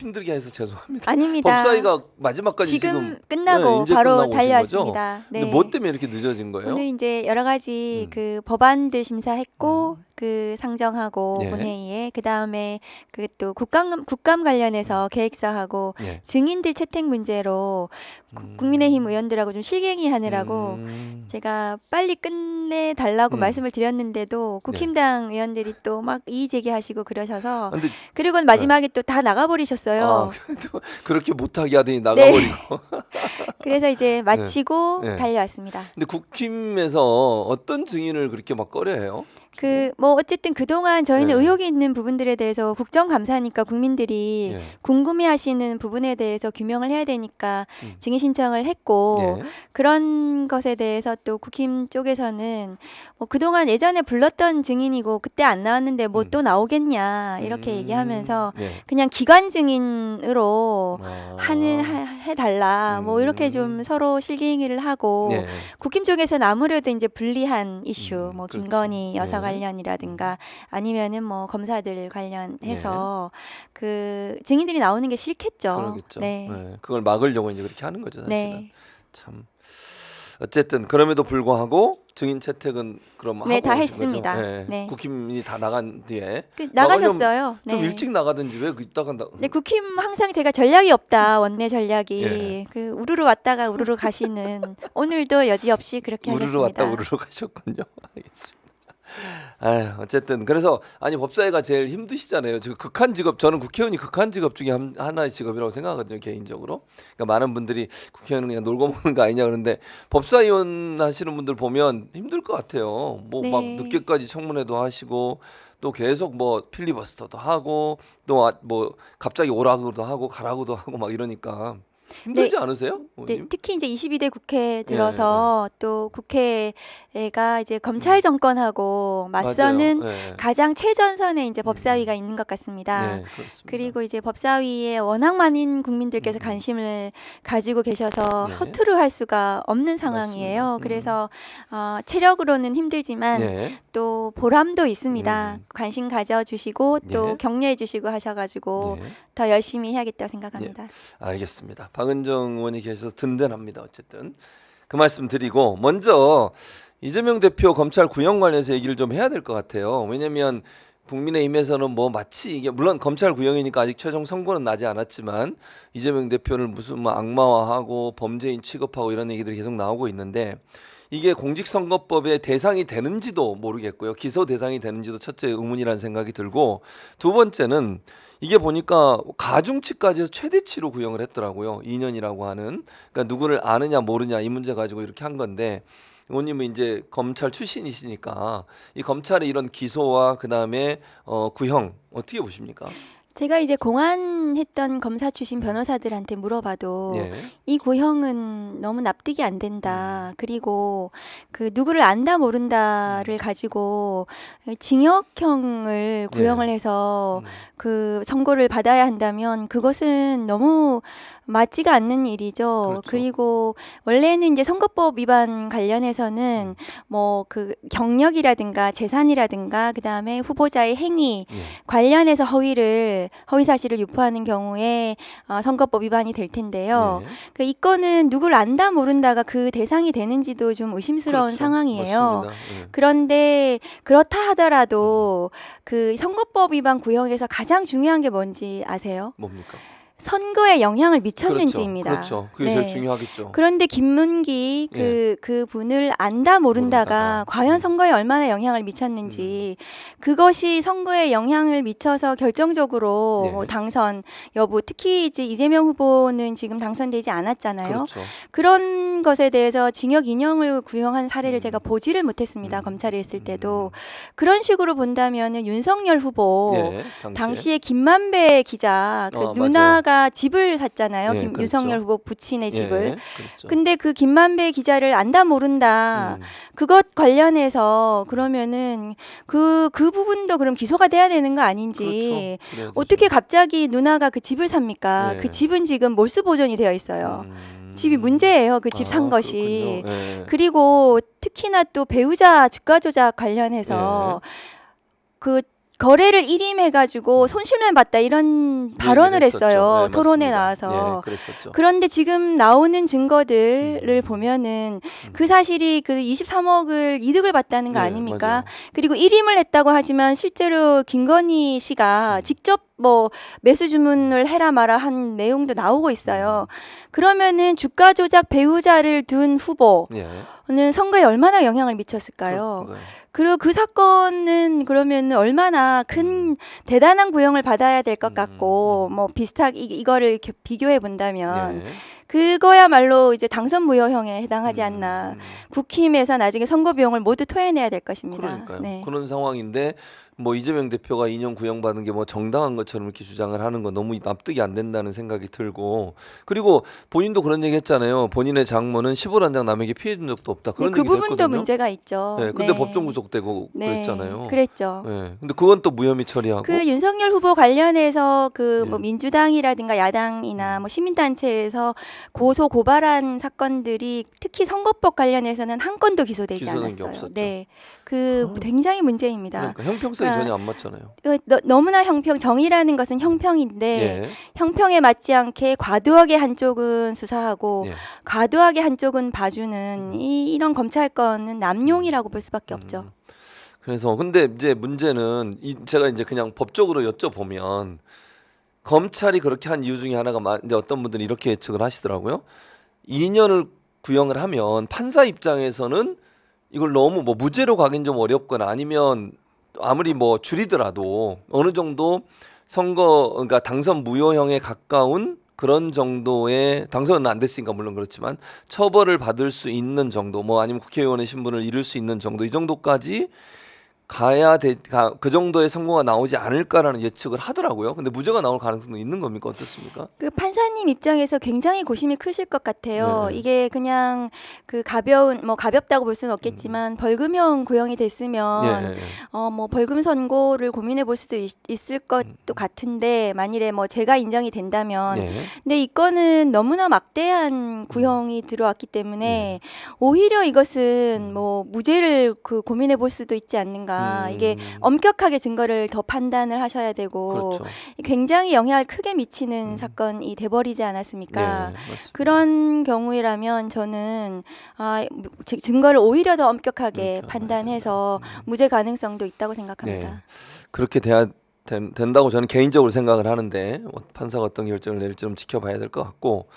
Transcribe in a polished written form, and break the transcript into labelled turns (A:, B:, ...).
A: 힘들게 해서 죄송합니다.
B: 아닙니다.
A: 법사위가 마지막까지
B: 지금
A: 네,
B: 끝나고
A: 이제
B: 바로
A: 끝나고 오신 거죠?
B: 달려왔습니다.
A: 근데
B: 네.
A: 뭐 때문에 이렇게 늦어진 거예요?
B: 오늘 이제 여러 가지
A: 음.
B: 그 법안들 심사했고 그 상정하고
A: 예.
B: 본회의에 그 다음에 그 또 국감 관련해서 계획서하고
A: 예.
B: 증인들 채택 문제로 국민의힘 의원들하고 좀 실갱이 하느라고 제가 빨리 끝내 달라고 말씀을 드렸는데도 국힘당 의원들이 또 막 이의 제기하시고 그러셔서
A: 근데
B: 그리고 마지막에 또 다 나가버리셨어요.
A: 또 그렇게 못하게 하더니 나가버리고.
B: 그래서 이제 마치고
A: 네.
B: 달려왔습니다.
A: 근데 국힘에서 어떤 증인을 그렇게 막 꺼려해요?
B: 그 뭐 어쨌든 그동안 저희는
A: 네.
B: 의혹이 있는 부분들에 대해서 국정감사니까 국민들이
A: 예.
B: 궁금해하시는 부분에 대해서 규명을 해야 되니까 증인 신청을 했고
A: 예.
B: 그런 것에 대해서 또 국힘 쪽에서는 뭐 그동안 예전에 불렀던 증인이고 그때 안 나왔는데 뭐 또 나오겠냐 이렇게 얘기하면서
A: 예.
B: 그냥 기관 증인으로
A: 아.
B: 해달라 뭐 이렇게 좀 서로 실갱이를 하고
A: 예.
B: 국힘 쪽에서는 아무래도 이제 불리한 이슈, 뭐
A: 그렇죠.
B: 김건희 여사
A: 네.
B: 관련이라든가 아니면은 뭐 검사들 관련해서 그 증인들이 나오는 게 싫겠죠.
A: 그러겠죠.
B: 네.
A: 네. 그걸 막으려고 이제 그렇게 하는 거죠, 사실은.
B: 네.
A: 참. 어쨌든 그럼에도 불구하고 증인 채택은 그럼
B: 네,
A: 하고
B: 다
A: 오신
B: 했습니다.
A: 거죠? 네.
B: 네.
A: 국힘이 다 나간 뒤에
B: 나가셨어요.
A: 좀
B: 네.
A: 일찍 나가든지 왜 이따가
B: 네, 국힘 항상 제가 전략이 없다, 원내 전략이.
A: 예.
B: 그 우르르 왔다가 우르르 가시는 오늘도 여지없이 그렇게
A: 우르르
B: 하셨습니다.
A: 왔다 우르르 가셨군요. 알겠습니다. 어쨌든 그래서 아니 법사위가 제일 힘드시잖아요. 지금 극한 직업, 저는 국회의원이 극한 직업 중에 하나의 직업이라고 생각하거든요, 개인적으로. 그러니까 많은 분들이 국회의원은 그냥 놀고 먹는 거 아니냐 그러는데 법사위원 하시는 분들 보면 힘들 것 같아요. 뭐 막
B: 네.
A: 늦게까지 청문회도 하시고 또 계속 뭐 필리버스터도 하고 또 뭐 갑자기 오라고도 하고 가라고도 하고 막 이러니까 힘들지 않으세요?
B: 네,
A: 의원님?
B: 특히 이제 22대 국회 들어서 또 국회가 이제 검찰 정권하고 맞서는
A: 맞아요. 예.
B: 가장 최전선에 이제 법사위가 있는 것 같습니다.
A: 네, 그렇습니다.
B: 그리고 이제 법사위에 워낙 많은 국민들께서 관심을 가지고 계셔서
A: 네.
B: 허투루 할 수가 없는 상황이에요.
A: 맞습니다.
B: 그래서 체력으로는 힘들지만
A: 네.
B: 또 보람도 있습니다. 관심 가져주시고 또
A: 네.
B: 격려해주시고 하셔가지고
A: 네.
B: 더 열심히 해야겠다고 생각합니다.
A: 알겠습니다. 박은정 의원이 계셔서 든든합니다. 어쨌든 그 말씀 드리고 먼저 이재명 대표 검찰 구형 관련해서 얘기를 좀 해야 될 것 같아요. 왜냐하면 국민의힘에서는 뭐 마치 이게 물론 검찰 구형이니까 아직 최종 선고는 나지 않았지만 이재명 대표를 무슨 뭐 악마화하고 범죄인 취급하고 이런 얘기들이 계속 나오고 있는데 이게 공직선거법의 대상이 되는지도 모르겠고요. 기소 대상이 되는지도 첫째 의문이라는 생각이 들고 두 번째는 이게 보니까 가중치까지 해서 최대치로 구형을 했더라고요. 2년이라고 하는. 그러니까 누구를 아느냐 모르냐 이 문제 가지고 이렇게 한 건데 의원님은 이제 검찰 출신이시니까 이 검찰의 이런 기소와 그다음에 구형 어떻게 보십니까?
B: 제가 이제 공안했던 검사 출신 변호사들한테 물어봐도
A: 예.
B: 이 구형은 너무 납득이 안 된다. 그리고 그 누구를 안다 모른다를 가지고 징역형을 구형을 해서 그 선고를 받아야 한다면 그것은 너무 맞지가 않는 일이죠.
A: 그렇죠.
B: 그리고 원래는 이제 선거법 위반 관련해서는 뭐 그 경력이라든가 재산이라든가 그다음에 후보자의 행위 관련해서 허위 사실을 유포하는 경우에 선거법 위반이 될 텐데요. 그 이 건은 누구를 안다 모른다가 그 대상이 되는지도 좀 의심스러운
A: 그렇죠.
B: 상황이에요.
A: 맞습니다. 예.
B: 그런데 그렇다 하더라도 그 선거법 위반 구형에서 가장 중요한 게 뭔지 아세요?
A: 뭡니까?
B: 선거에 영향을 미쳤는지입니다.
A: 그렇죠. 그게
B: 네.
A: 제일 중요하겠죠.
B: 그런데 김문기 그 분을 안다 모른다가 과연 선거에 얼마나 영향을 미쳤는지 그것이 선거에 영향을 미쳐서 결정적으로 뭐 당선 여부 특히 이제 이재명 후보는 지금 당선되지 않았잖아요.
A: 그렇죠.
B: 그런 것에 대해서 징역 2년을 구형한 사례를 제가 보지를 못했습니다. 검찰에 있을 때도 그런 식으로 본다면은 윤석열 후보 당시에 김만배 기자 그 누나가 집을 샀잖아요.
A: 그렇죠.
B: 윤석열 후보 부친의 집을.
A: 그렇죠.
B: 근데 그 김만배 기자를 안다 모른다. 그것 관련해서 그러면은 그 부분도 그럼 기소가 돼야 되는 거 아닌지.
A: 그렇죠.
B: 어떻게 갑자기 누나가 그 집을 삽니까? 그 집은 지금 몰수 보존이 되어 있어요. 집이 문제예요. 그 집 산 것이. 그리고 특히나 또 배우자 주가 조작 관련해서 그 거래를 일임해가지고 손실만 봤다 이런 발언을
A: 했었죠.
B: 했어요.
A: 네,
B: 토론에
A: 맞습니다.
B: 나와서.
A: 예, 그랬었죠.
B: 그런데 지금 나오는 증거들을 보면은 그 사실이 그 23억을 이득을 봤다는 거
A: 네,
B: 아닙니까?
A: 맞아요.
B: 그리고 일임을 했다고 하지만 실제로 김건희 씨가 직접 뭐 매수 주문을 해라 마라 한 내용도 나오고 있어요. 그러면은 주가 조작 배우자를 둔 후보는 선거에 얼마나 영향을 미쳤을까요?
A: 그거예요.
B: 그리고 그 사건은 그러면 얼마나 큰 대단한 구형을 받아야 될 것 같고 뭐 비슷하게 이거를 이렇게 비교해 본다면
A: 예.
B: 그거야말로 이제 당선 무효형에 해당하지 않나. 국힘에서 나중에 선거 비용을 모두 토해내야 될 것입니다.
A: 그러니까요.
B: 네.
A: 그런 상황인데 뭐 이재명 대표가 2년 구형받은 게 뭐 정당한 것처럼 이렇게 주장을 하는 건 너무 납득이 안 된다는 생각이 들고, 그리고 본인도 그런 얘기 했잖아요. 본인의 장모는 시골 한 장 남에게 피해 준 적도 없다. 그런
B: 그
A: 얘기도
B: 부분도
A: 했거든요.
B: 문제가 있죠.
A: 네, 근데 법정 구속되고 그랬잖아요.
B: 그랬죠.
A: 네, 근데 그건 또 무혐의 처리하고.
B: 그 윤석열 후보 관련해서 그 뭐
A: 예.
B: 민주당이라든가 야당이나 뭐 시민단체에서 고소 고발한 사건들이 특히 선거법 관련해서는 한 건도 기소되지
A: 기소된 게
B: 않았어요.
A: 없었죠.
B: 네, 그 굉장히 문제입니다.
A: 그러니까 형평성이
B: 그러니까
A: 전혀 안 맞잖아요.
B: 너무나 정의라는 것은 형평인데
A: 예.
B: 형평에 맞지 않게 과도하게 한쪽은 수사하고
A: 예.
B: 과도하게 한쪽은 봐주는 이런 검찰권은 남용이라고 볼 수밖에 없죠.
A: 그래서 근데 이제 문제는 제가 이제 그냥 법적으로 여쭤보면 검찰이 그렇게 한 이유 중에 하나가 이제 어떤 분들이 이렇게 예측을 하시더라고요. 2년을 구형을 하면 판사 입장에서는 이걸 너무 뭐 무죄로 가긴 좀 어렵거나 아니면 아무리 뭐 줄이더라도 어느 정도 그러니까 당선 무효형에 가까운 그런 정도의, 당선은 안 됐으니까 물론 그렇지만 처벌을 받을 수 있는 정도, 뭐 아니면 국회의원의 신분을 잃을 수 있는 정도, 이 정도까지 그 정도의 선고가 나오지 않을까라는 예측을 하더라고요. 근데 무죄가 나올 가능성도 있는 겁니까? 어떻습니까?
B: 그 판사님 입장에서 굉장히 고심이 크실 것 같아요.
A: 네.
B: 이게 그냥 그 가볍다고 볼 수는 없겠지만 벌금형 구형이 됐으면
A: 예.
B: 뭐 벌금 선고를 고민해 볼 수도 있을 것도 같은데 만일에 뭐 죄가 인정이 된다면
A: 예.
B: 근데 이 건은 너무나 막대한 구형이 들어왔기 때문에 오히려 이것은 뭐 무죄를 그 고민해 볼 수도 있지 않는가. 이게 엄격하게 증거를 더 판단을 하셔야 되고
A: 그렇죠.
B: 굉장히 영향을 크게 미치는 사건이 돼버리지 않았습니까?
A: 네, 맞습니다.
B: 그런 경우라면 저는 증거를 오히려 더 엄격하게 판단해서 무죄 가능성도 있다고 생각합니다.
A: 네. 그렇게 된다고 저는 개인적으로 생각을 하는데 판사가 어떤 결정을 내릴지 좀 지켜봐야 될 것 같고,